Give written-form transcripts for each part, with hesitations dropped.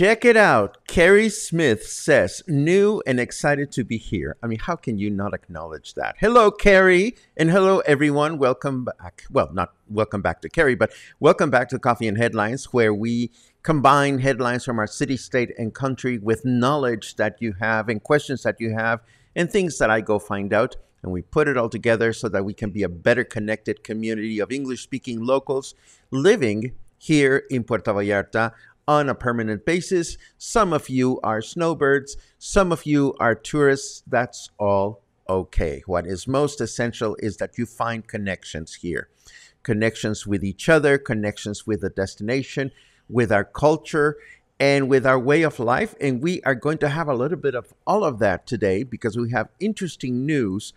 Check it out. Carrie Smith says, new and excited to be here. I mean, how can you not acknowledge that? Hello, Carrie, and hello, everyone. Welcome back. Well, not welcome back to Carrie, but welcome back to Coffee and Headlines, where we combine headlines from our city, state, and country with knowledge that you have and questions that you have and things that I go find out. And we put it all together so that we can be a better connected community of English-speaking locals living here in Puerto Vallarta on a permanent basis. Some of you are snowbirds. Some of you are tourists. That's all okay. What is most essential is that you find connections here. Connections with each other, connections with the destination, with our culture, and with our way of life. And we are going to have a little bit of all of that today because we have interesting news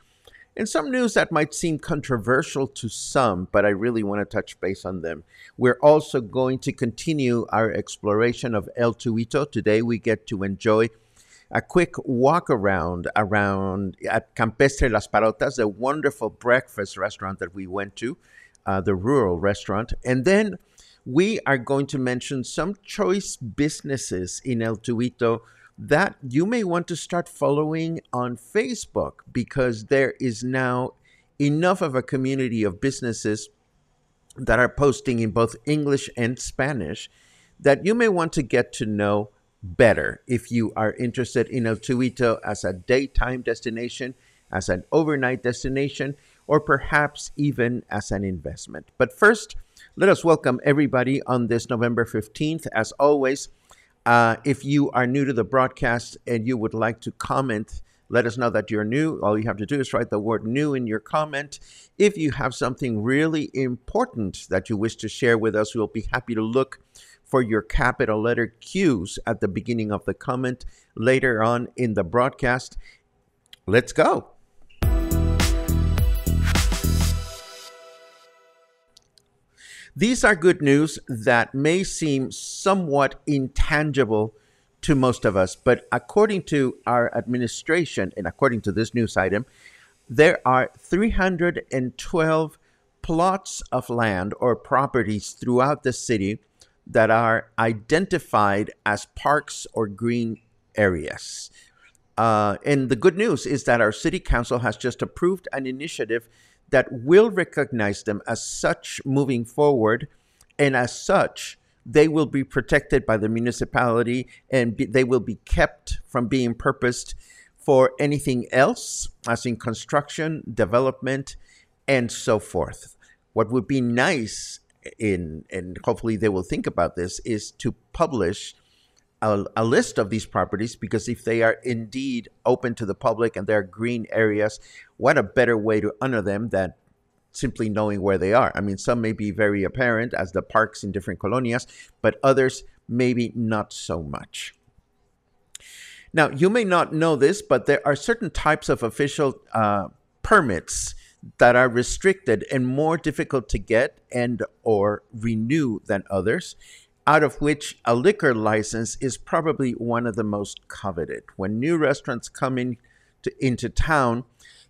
and some news that might seem controversial to some, but I really want to touch base on them. We're also going to continue our exploration of El Tuito. Today we get to enjoy a quick walk around at Campestre Las Parotas, a wonderful breakfast restaurant that we went to, the rural restaurant. And then we are going to mention some choice businesses in El Tuito that you may want to start following on Facebook, because there is now enough of a community of businesses that are posting in both English and Spanish that you may want to get to know better if you are interested in El Tuito as a daytime destination, as an overnight destination, or perhaps even as an investment. But first, let us welcome everybody on this November 15th. As always, if you are new to the broadcast and you would like to comment, let us know that you're new. All you have to do is write the word new in your comment. If you have something really important that you wish to share with us, we'll be happy to look for your capital letter Qs at the beginning of the comment later on in the broadcast. Let's go. These are good news that may seem somewhat intangible to most of us, but according to our administration and according to this news item, there are 312 plots of land or properties throughout the city that are identified as parks or green areas. And the good news is that our city council has just approved an initiative that will recognize them as such moving forward, and as such, they will be protected by the municipality and they will be kept from being purposed for anything else, as in construction, development, and so forth. What would be nice, and hopefully they will think about this, is to publish a list of these properties, because if they are indeed open to the public and they're green areas, what a better way to honor them than simply knowing where they are. I mean, some may be very apparent as the parks in different colonias, but others maybe not so much. Now, you may not know this, but there are certain types of official permits that are restricted and more difficult to get and or renew than others, out of which a liquor license is probably one of the most coveted. When new restaurants come into town,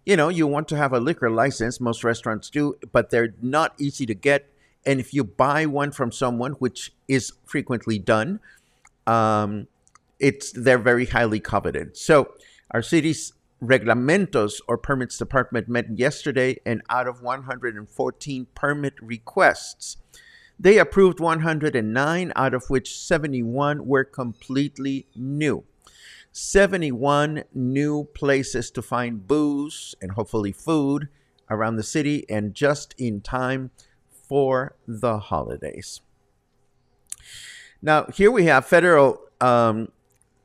you want to have a liquor license. Most restaurants do, but they're not easy to get. And if you buy one from someone, which is frequently done, um, they're very highly coveted. So our city's Reglamentos or permits department met yesterday, and out of 114 permit requests, they approved 109, out of which 71 were completely new. 71 new places to find booze and hopefully food around the city, and just in time for the holidays. Now, here we have Federal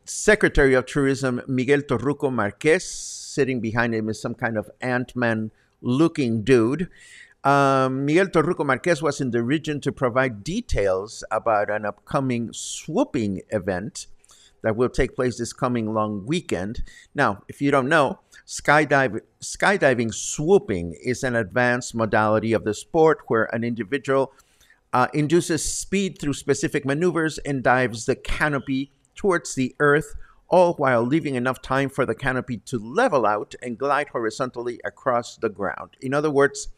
Secretary of Tourism Miguel Torruco Marquez. Sitting behind him is some kind of Ant-Man looking dude. Miguel Torruco Marquez was in the region to provide details about an upcoming swooping event that will take place this coming long weekend. Now, if you don't know, skydiving swooping is an advanced modality of the sport where an individual induces speed through specific maneuvers and dives the canopy towards the earth, all while leaving enough time for the canopy to level out and glide horizontally across the ground. In other words,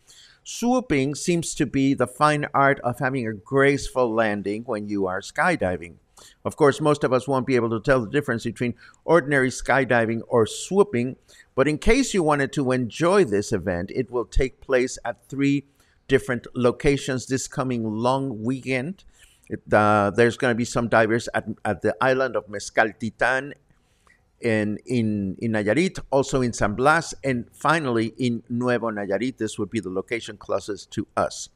swooping seems to be the fine art of having a graceful landing when you are skydiving. Of course, most of us won't be able to tell the difference between ordinary skydiving or swooping, but in case you wanted to enjoy this event, it will take place at 3 different locations this coming long weekend. There's going to be some divers at the island of Mezcaltitan in Nayarit, also in San Blas, and finally in Nuevo Nayarit. This would be the location closest to us.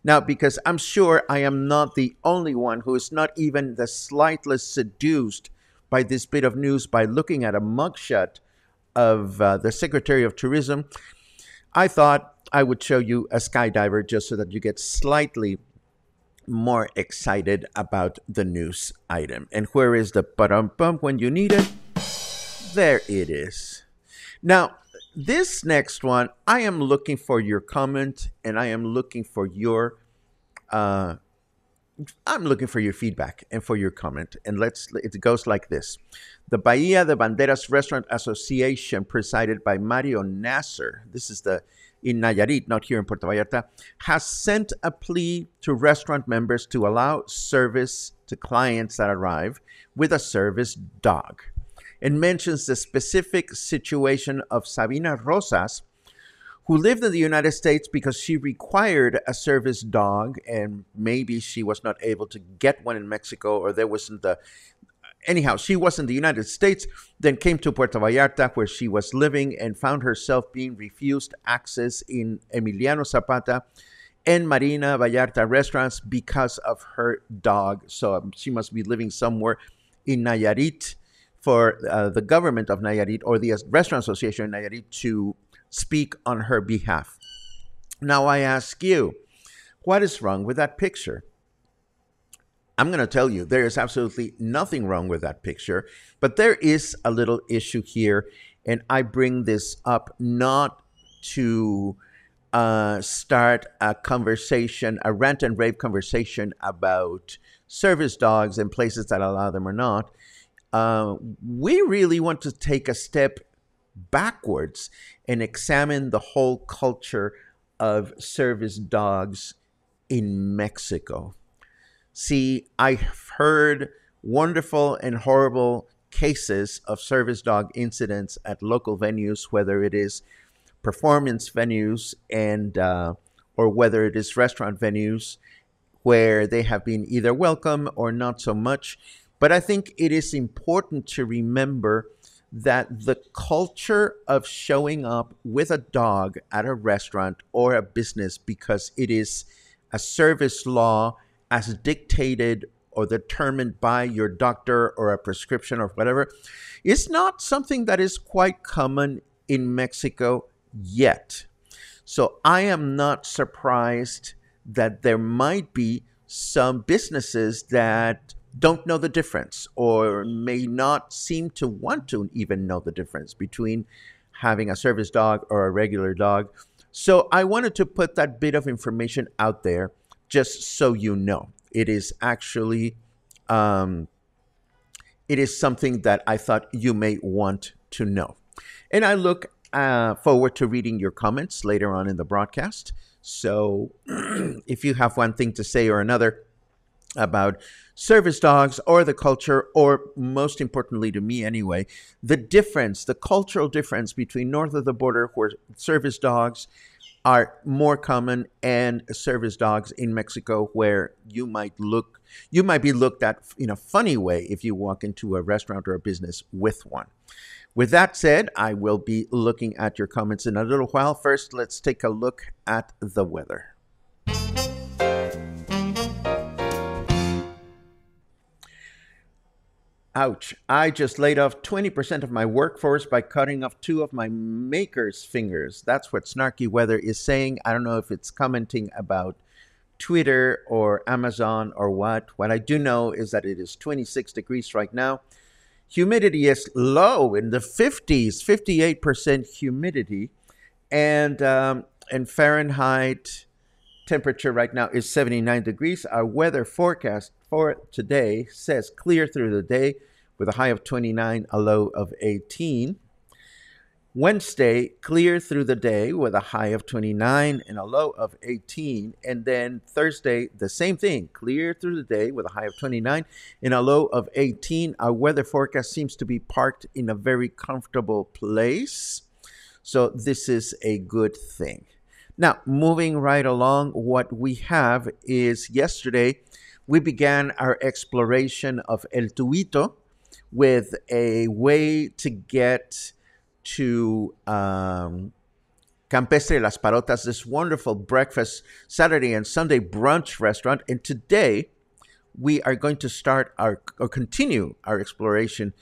Now, because I'm sure I am not the only one who is not even the slightest seduced by this bit of news by looking at a mugshot of the Secretary of Tourism, I thought I would show you a skydiver just so that you get slightly more excited about the news item. And where is the ba-dum-bum when you need it? There it is. Now, this next one, I am looking for your comment, and I am looking for your feedback and for your comment. And it goes like this. The Bahia de Banderas Restaurant Association, presided by Mario Nasser, this is in Nayarit, not here in Puerto Vallarta, has sent a plea to restaurant members to allow service to clients that arrive with a service dog, and mentions the specific situation of Sabina Rosas, who lived in the United States because she required a service dog, and maybe she was not able to get one in Mexico, or there wasn't anyhow, she was in the United States, then came to Puerto Vallarta where she was living and found herself being refused access in Emiliano Zapata and Marina Vallarta restaurants because of her dog. So she must be living somewhere in Nayarit for the government of Nayarit or the Restaurant Association in Nayarit to speak on her behalf. Now I ask you, what is wrong with that picture? I'm going to tell you, there is absolutely nothing wrong with that picture, but there is a little issue here, and I bring this up not to start a conversation, a rant and rave conversation about service dogs and places that allow them or not. We really want to take a step backwards and examine the whole culture of service dogs in Mexico. See, I've heard wonderful and horrible cases of service dog incidents at local venues, whether it is performance venues and or whether it is restaurant venues, where they have been either welcome or not so much. But I think it is important to remember that the culture of showing up with a dog at a restaurant or a business because it is a service law as dictated or determined by your doctor or a prescription or whatever, is not something that is quite common in Mexico yet. So I am not surprised that there might be some businesses that don't know the difference or may not seem to want to even know the difference between having a service dog or a regular dog. So I wanted to put that bit of information out there just so you know. It is actually, it is something that I thought you may want to know. And I look forward to reading your comments later on in the broadcast. So if you have one thing to say or another about service dogs or the culture, or most importantly to me anyway, the cultural difference between north of the border, where service dogs are more common, and service dogs in Mexico, where you might be looked at in a funny way if you walk into a restaurant or a business with one. With that said, I will be looking at your comments in a little while. First, let's take a look at the weather. Ouch. I just laid off 20% of my workforce by cutting off 2 of my maker's fingers. That's what Snarky Weather is saying. I don't know if it's commenting about Twitter or Amazon or what. What I do know is that it is 26 degrees right now. Humidity is low, in the 50s, 58% humidity. And Fahrenheit temperature right now is 79 degrees. Our weather forecast for today says clear through the day with a high of 29, a low of 18. Wednesday, clear through the day with a high of 29 and a low of 18. And then Thursday, the same thing, clear through the day with a high of 29 and a low of 18. Our weather forecast seems to be parked in a very comfortable place. So this is a good thing. Now, moving right along, what we have is yesterday, we began our exploration of El Tuito with a way to get to Campestre Las Parotas, this wonderful breakfast, Saturday and Sunday brunch restaurant. And today, we are going to continue our exploration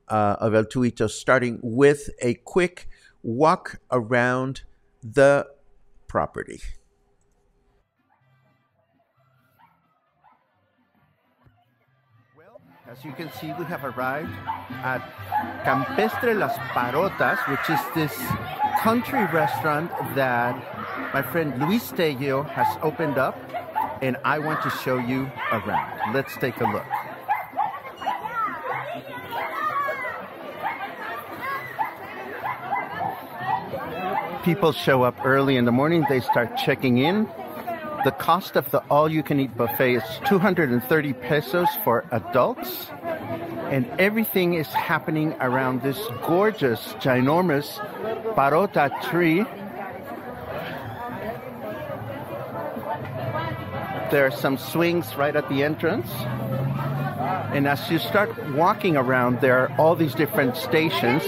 of El Tuito, starting with a quick walk around the property. Well, as you can see, we have arrived at Campestre Las Parotas, which is this country restaurant that my friend Luis Tello has opened up, and I want to show you around. Let's take a look. People show up early in the morning. They start checking in. The cost of the all-you-can-eat buffet is 230 pesos for adults. And everything is happening around this gorgeous, ginormous parota tree. There are some swings right at the entrance. And as you start walking around, there are all these different stations.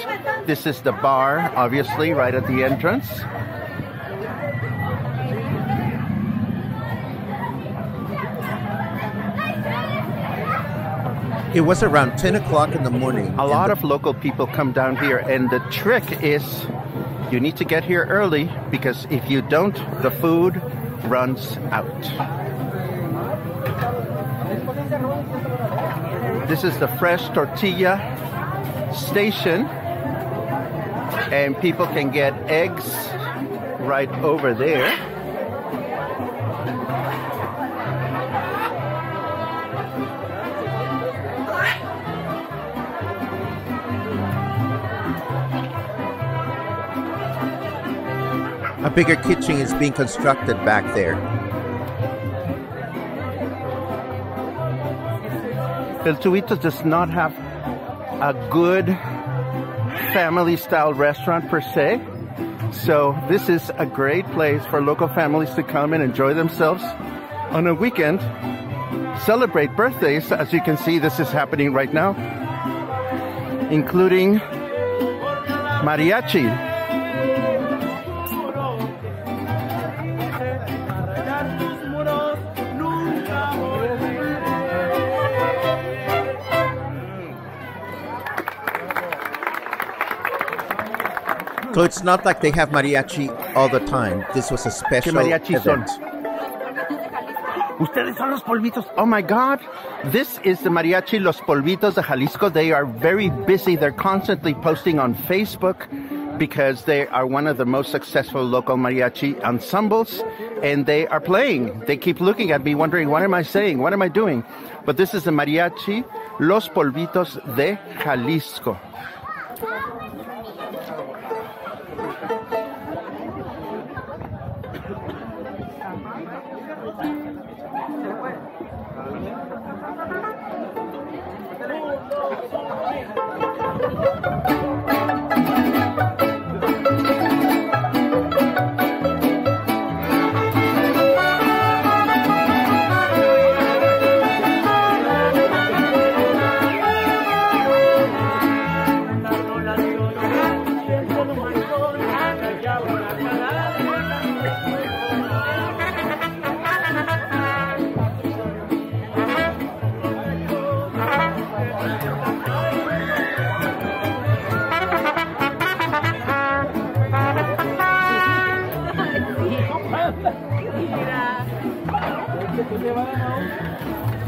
This is the bar, obviously, right at the entrance. It was around 10 o'clock in the morning. A lot of local people come down here, and the trick is you need to get here early, because if you don't, the food runs out. This is the fresh tortilla station, and people can get eggs right over there. A bigger kitchen is being constructed back there. El Tuito does not have a good family-style restaurant per se, so this is a great place for local families to come and enjoy themselves on a weekend, celebrate birthdays. As you can see, this is happening right now, including mariachi. So it's not like they have mariachi all the time. This was a special event. Ustedes son los polvitos. Oh my God. This is the mariachi Los Polvitos de Jalisco. They are very busy. They're constantly posting on Facebook. because they are one of the most successful local mariachi ensembles, and they are playing. They keep looking at me wondering, what am I saying? What am I doing? But this is the mariachi Los Polvitos de Jalisco.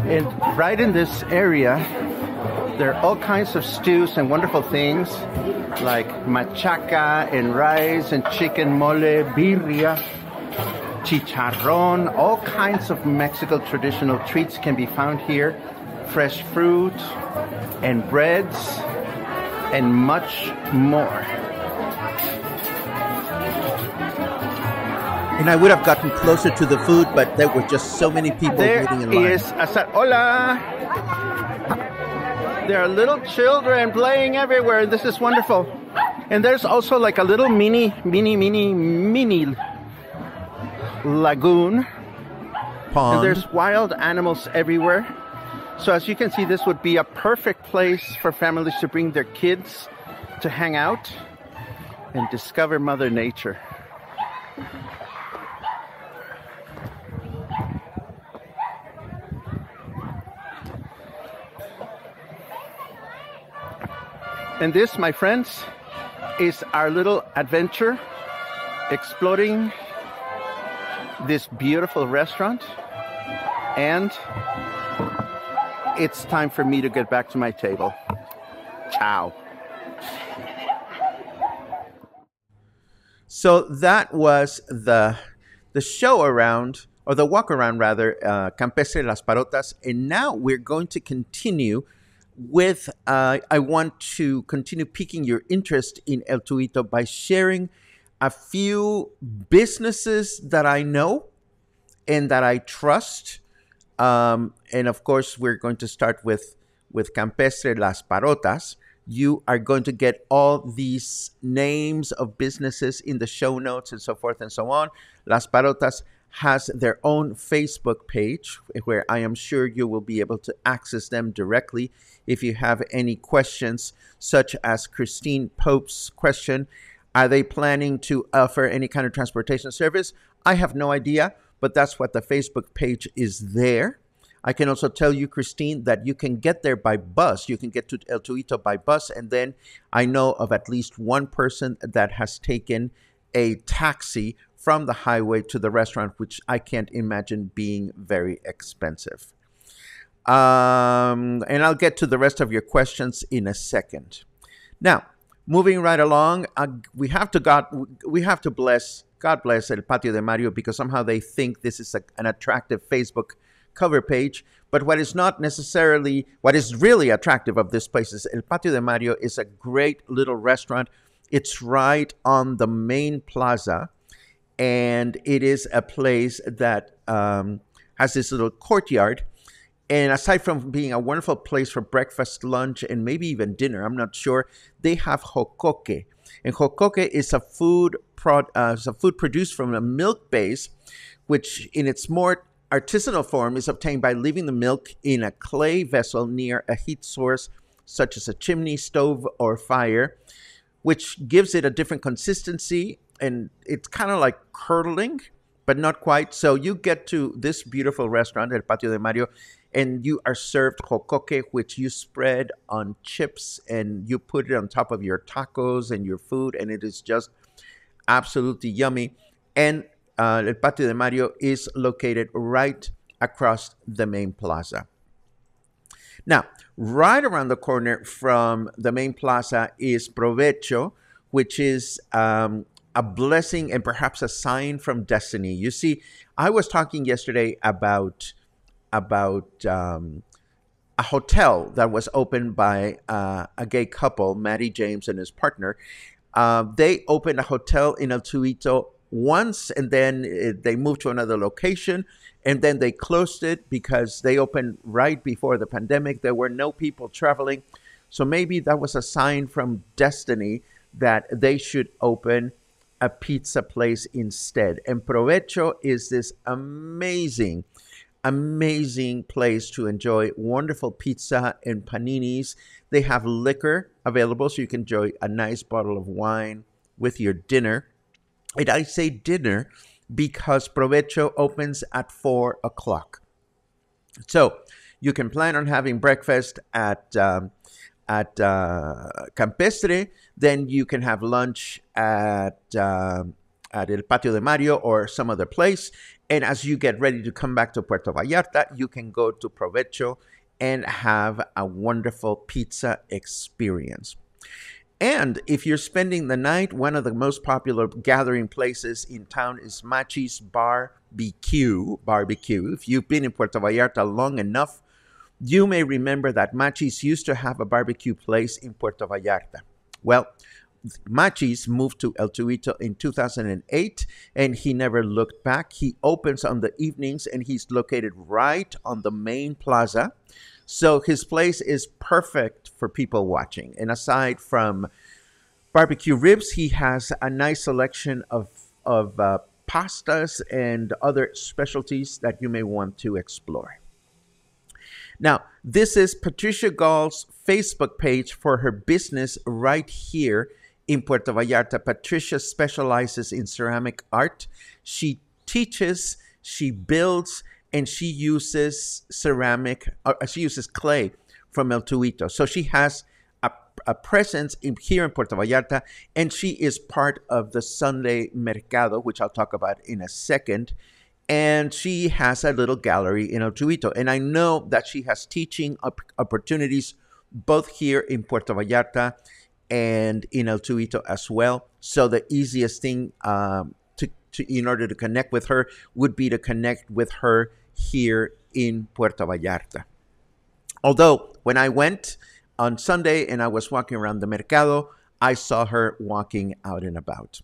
And right in this area, there are all kinds of stews and wonderful things like machaca and rice and chicken mole, birria, chicharrón. All kinds of Mexican traditional treats can be found here. Fresh fruit and breads and much more. And I would have gotten closer to the food, but there were just so many people waiting in line. There is hola. There are little children playing everywhere. This is wonderful. And there's also like a little mini lagoon. Pond. And there's wild animals everywhere. So as you can see, this would be a perfect place for families to bring their kids to hang out and discover Mother Nature. And this, my friends, is our little adventure exploring this beautiful restaurant. And it's time for me to get back to my table. Ciao. So that was the show around, or the walk around rather, Campestre Las Parotas. And now we're going to continue with, I want to continue piquing your interest in El Tuito by sharing a few businesses that I know and that I trust. And of course, we're going to start with Campestre Las Parotas. You are going to get all these names of businesses in the show notes and so forth and so on. Las Parotas has their own Facebook page where I am sure you will be able to access them directly if you have any questions, such as Christine Pope's question, are they planning to offer any kind of transportation service? I have no idea, but that's what the Facebook page is there. I can also tell you, Christine, that you can get there by bus. You can get to El Tuito by bus, and then I know of at least one person that has taken a taxi from the highway to the restaurant, which I can't imagine being very expensive. And I'll get to the rest of your questions in a second. Now, moving right along, we have to bless God bless El Patio de Mario, because somehow they think this is an attractive Facebook cover page. But what is really attractive of this place is El Patio de Mario is a great little restaurant. It's right on the Main Plaza, and it is a place that has this little courtyard. And aside from being a wonderful place for breakfast, lunch, and maybe even dinner, I'm not sure, they have jocoque. And jocoque is a food produced from a milk base, which in its more artisanal form is obtained by leaving the milk in a clay vessel near a heat source, such as a chimney, stove, or fire, which gives it a different consistency. And it's kind of like curdling, but not quite. So you get to this beautiful restaurant, El Patio de Mario, and you are served jocoque, which you spread on chips, and you put it on top of your tacos and your food, and it is just absolutely yummy. And El Patio de Mario is located right across the Main Plaza. Now, right around the corner from the Main Plaza is Provecho, which is a blessing and perhaps a sign from destiny. You see, I was talking yesterday about a hotel that was opened by a gay couple, Maddie James and his partner. They opened a hotel in El Tuito once, and then they moved to another location, and then they closed it because they opened right before the pandemic. There were no people traveling. So maybe that was a sign from destiny that they should open a pizza place instead. And Provecho is this amazing place to enjoy wonderful pizza and paninis. They have liquor available, so you can enjoy a nice bottle of wine with your dinner. And I say dinner because Provecho opens at 4 o'clock. So you can plan on having breakfast at Campestre. Then you can have lunch at El Patio de Mario or some other place. And as you get ready to come back to Puerto Vallarta, you can go to Provecho and have a wonderful pizza experience. And if you're spending the night, one of the most popular gathering places in town is Machis Bar B.Q. If you've been in Puerto Vallarta long enough, you may remember that Machis used to have a barbecue place in Puerto Vallarta. Well, Machis moved to El Tuito in 2008, and he never looked back. He opens on the evenings, and he's located right on the Main Plaza. So his place is perfect for people watching. And aside from barbecue ribs, he has a nice selection of pastas and other specialties that you may want to explore. Now, this is Patricia Gawle's Facebook page for her business right here in Puerto Vallarta. Patricia specializes in ceramic art. She teaches, she builds, and she uses clay from El Tuito. So she has a presence here in Puerto Vallarta, and she is part of the Sunday Mercado, which I'll talk about in a second. And she has a little gallery in El Tuito. And I know that she has teaching opportunities both here in Puerto Vallarta and in El Tuito as well. So the easiest thing in order to connect with her would be to connect with her here in Puerto Vallarta. Although when I went on Sunday and I was walking around the Mercado, I saw her walking out and about.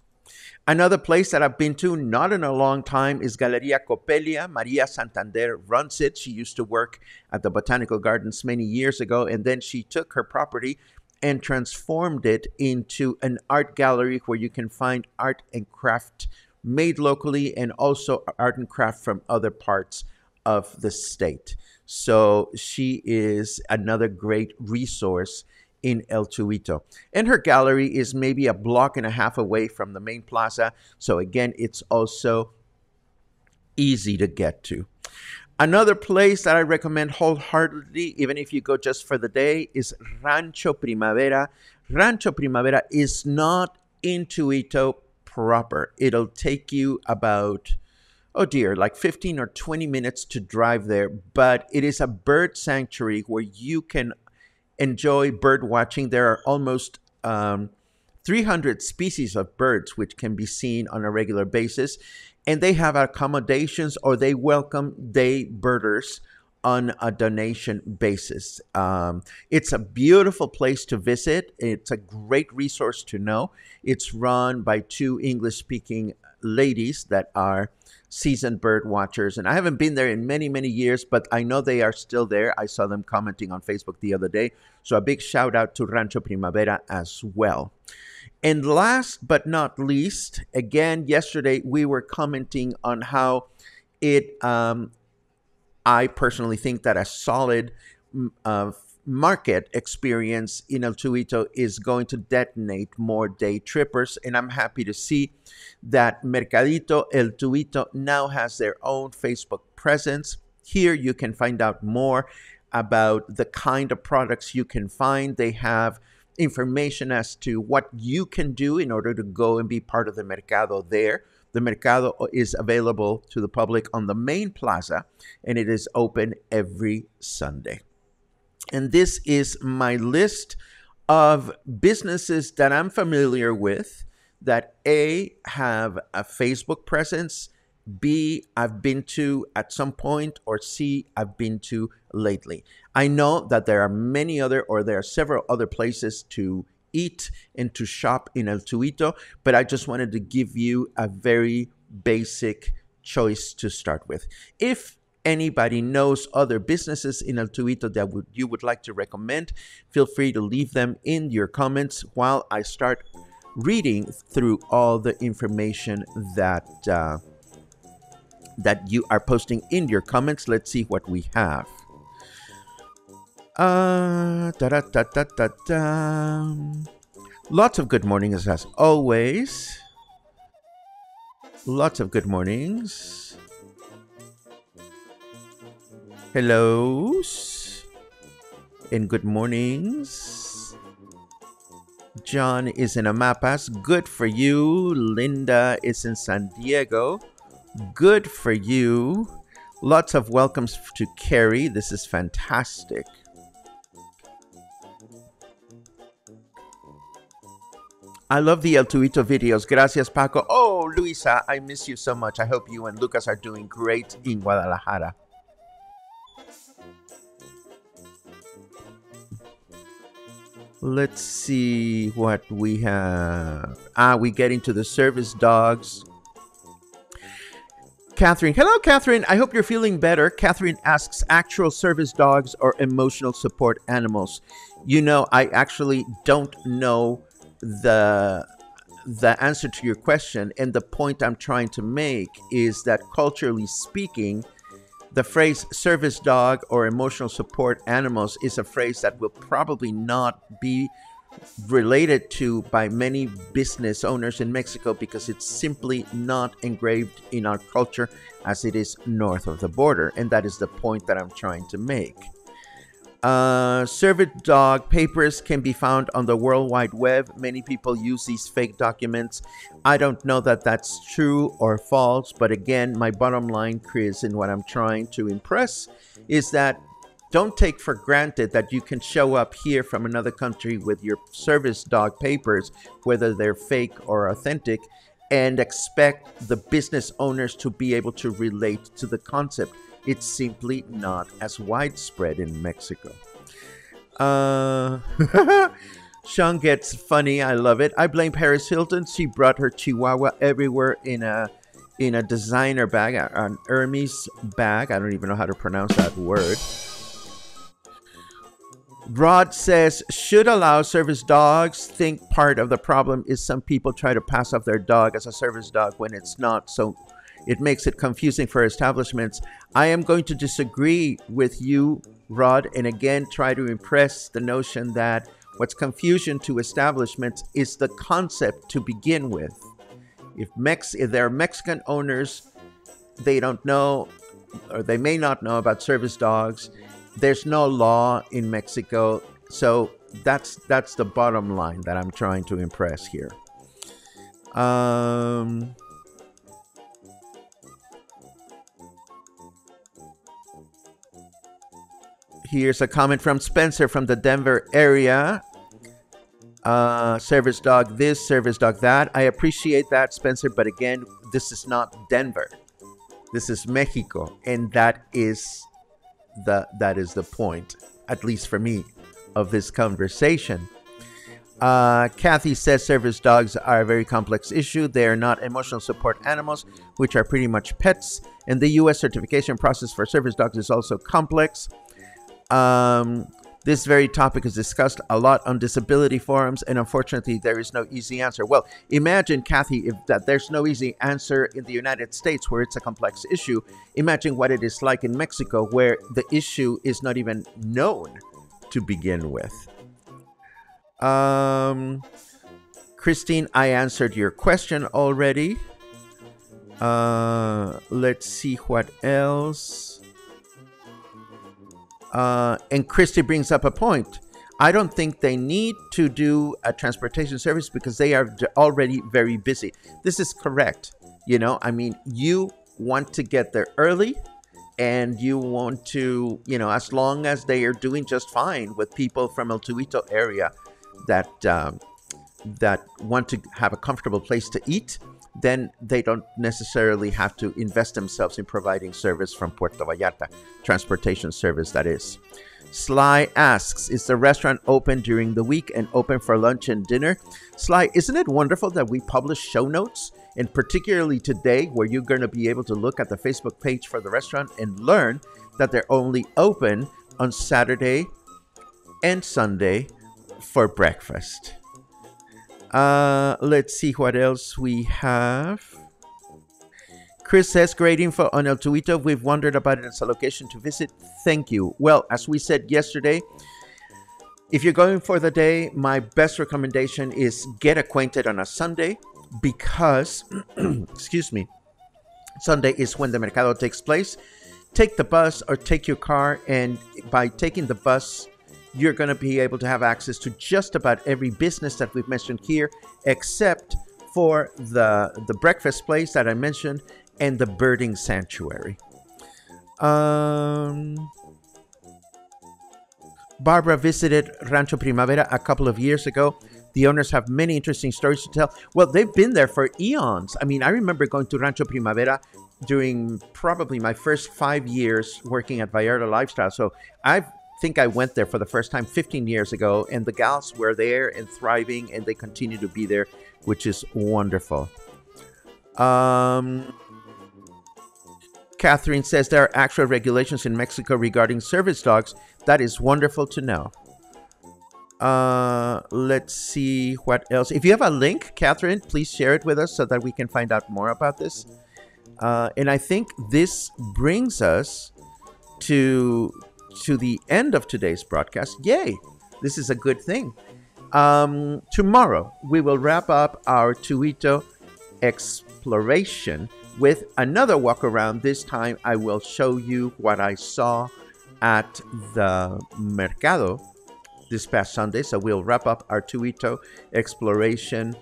Another place that I've been to, not in a long time, is Galeria Copelia. Maria Santander runs it. She used to work at the Botanical Gardens many years ago, and then she took her property and transformed it into an art gallery where you can find art and craft made locally and also art and craft from other parts of the state. So she is another great resource in El Tuito. And her gallery is maybe a block and a half away from the Main Plaza. So again, it's also easy to get to. Another place that I recommend wholeheartedly, even if you go just for the day, is Rancho Primavera. Rancho Primavera is not in Tuito proper. It'll take you about, like 15 or 20 minutes to drive there. But it is a bird sanctuary where you can enjoy bird watching. There are almost 300 species of birds which can be seen on a regular basis, and they have accommodations or they welcome day birders on a donation basis. It's a beautiful place to visit. It's a great resource to know. It's run by two English-speaking ladies that are seasoned bird watchers. And I haven't been there in many, many years, but I know they are still there. I saw them commenting on Facebook the other day. So a big shout out to Rancho Primavera as well. And last but not least, again, yesterday we were commenting on how I personally think that a solid market experience in El Tuito is going to detonate more day trippers. And I'm happy to see that Mercadito El Tuito now has their own Facebook presence. Here you can find out more about the kind of products you can find. They have information as to what you can do in order to go and be part of the Mercado there. The Mercado is available to the public on the Main Plaza, and it is open every Sunday. And this is my list of businesses that I'm familiar with that A, have a Facebook presence, B, I've been to at some point, or C, I've been to lately. I know that there are many other, or there are several other places to eat and to shop in El Tuito, but I just wanted to give you a very basic choice to start with. If anybody knows other businesses in El Tuito that you would like to recommend, feel free to leave them in your comments while I start reading through all the information that that you are posting in your comments. Let's see what we have. Da, da, da, da, da, da. Lots of good mornings as always. Lots of good mornings. Hellos and good mornings. John is in Amapas. Good for you. Linda is in San Diego. Good for you. Lots of welcomes to Carrie. This is fantastic. I love the El Tuito videos. Gracias, Paco. Oh, Luisa, I miss you so much. I hope you and Lucas are doing great in Guadalajara. Let's see what we have. We get into the service dogs. Catherine. Hello, Catherine. I hope you're feeling better. Catherine asks, actual service dogs or emotional support animals? You know, I actually don't know the answer to your question. And the point I'm trying to make is that culturally speaking, the phrase service dog or emotional support animals is a phrase that will probably not be related to by many business owners in Mexico because it's simply not engraved in our culture as it is north of the border. And that is the point that I'm trying to make. Service dog papers can be found on the World Wide Web. Many people use these fake documents. I don't know that that's true or false, but again, my bottom line, Chris, and what I'm trying to impress is that don't take for granted that you can show up here from another country with your service dog papers, whether they're fake or authentic, and expect the business owners to be able to relate to the concept. It's simply not as widespread in Mexico. Sean gets funny. I love it. I blame Paris Hilton. She brought her Chihuahua everywhere in a designer bag, an Hermes bag. I don't even know how to pronounce that word. Rod says, should allow service dogs. Think part of the problem is some people try to pass off their dog as a service dog when it's not. So it makes it confusing for establishments. I am going to disagree with you, Rod, and again try to impress the notion that what's confusion to establishments is the concept to begin with. If there are Mexican owners, they don't know, or they may not know about service dogs. There's no law in Mexico, so that's the bottom line that I'm trying to impress here. Here's a comment from Spencer from the Denver area. Service dog this, service dog that. I appreciate that, Spencer, but again, this is not Denver. This is Mexico, and that is the point, at least for me, of this conversation. Kathy says service dogs are a very complex issue. They are not emotional support animals, which are pretty much pets, and the U.S. certification process for service dogs is also complex. This very topic is discussed a lot on disability forums, and unfortunately, there is no easy answer. Well, imagine, Kathy, if that there's no easy answer in the United States where it's a complex issue. Imagine what it is like in Mexico where the issue is not even known to begin with. Christine, I answered your question already. Let's see what else. And Christy brings up a point. I don't think they need to do a transportation service because they are already very busy. This is correct. You know, I mean, you want to get there early and you want to, you know, as long as they are doing just fine with people from El Tuito area, that want to have a comfortable place to eat, then they don't necessarily have to invest themselves in providing service from Puerto Vallarta, transportation service that is. Sly asks, is the restaurant open during the week and open for lunch and dinner? Sly, isn't it wonderful that we publish show notes? And particularly today, where you're going to be able to look at the Facebook page for the restaurant and learn that they're only open on Saturday and Sunday for breakfast. Let's see what else we have. Chris says, great info on El Tuito. We've wondered about it as a location to visit. Thank you. Well, as we said yesterday, if you're going for the day, my best recommendation is get acquainted on a Sunday because, excuse me, Sunday is when the mercado takes place. Take the bus or take your car, and by taking the bus, you're going to be able to have access to just about every business that we've mentioned here, except for the breakfast place that I mentioned and the birding sanctuary. Barbara visited Rancho Primavera a couple of years ago. The owners have many interesting stories to tell. Well, they've been there for eons. I mean, I remember going to Rancho Primavera during probably my first 5 years working at Vallarta Lifestyle. So I think I went there for the first time 15 years ago, and the gals were there and thriving, and they continue to be there, which is wonderful. Catherine says there are actual regulations in Mexico regarding service dogs. That is wonderful to know. Let's see what else. If you have a link, Catherine, please share it with us so that we can find out more about this. And I think this brings us to the end of today's broadcast. Yay! This is a good thing. Tomorrow, we will wrap up our Tuito exploration with another walk around. This time, I will show you what I saw at the Mercado this past Sunday. So we'll wrap up our Tuito exploration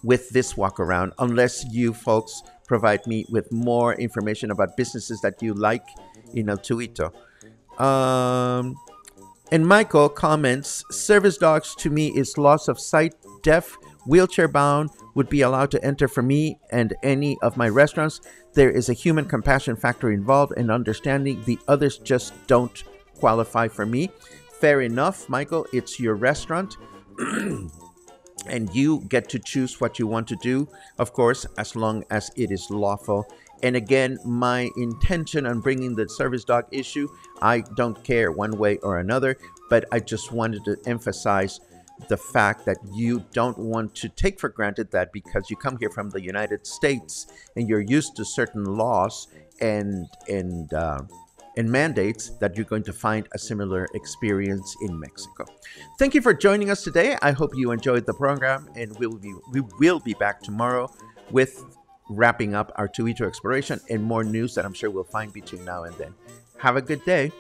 with this walk around, unless you folks provide me with more information about businesses that you like in El Tuito. And Michael comments, service dogs to me is loss of sight, deaf, wheelchair bound, would be allowed to enter for me and any of my restaurants. There is a human compassion factor involved and understanding the others just don't qualify for me. Fair enough, Michael. It's your restaurant. And you get to choose what you want to do, of course, as long as it is lawful. And again, my intention on bringing the service dog issue, I don't care one way or another, but I just wanted to emphasize the fact that you don't want to take for granted that because you come here from the United States and you're used to certain laws and mandates, that you're going to find a similar experience in Mexico. Thank you for joining us today. I hope you enjoyed the program, and we will be back tomorrow with wrapping up our Tuito exploration and more news that I'm sure we'll find between now and then. Have a good day.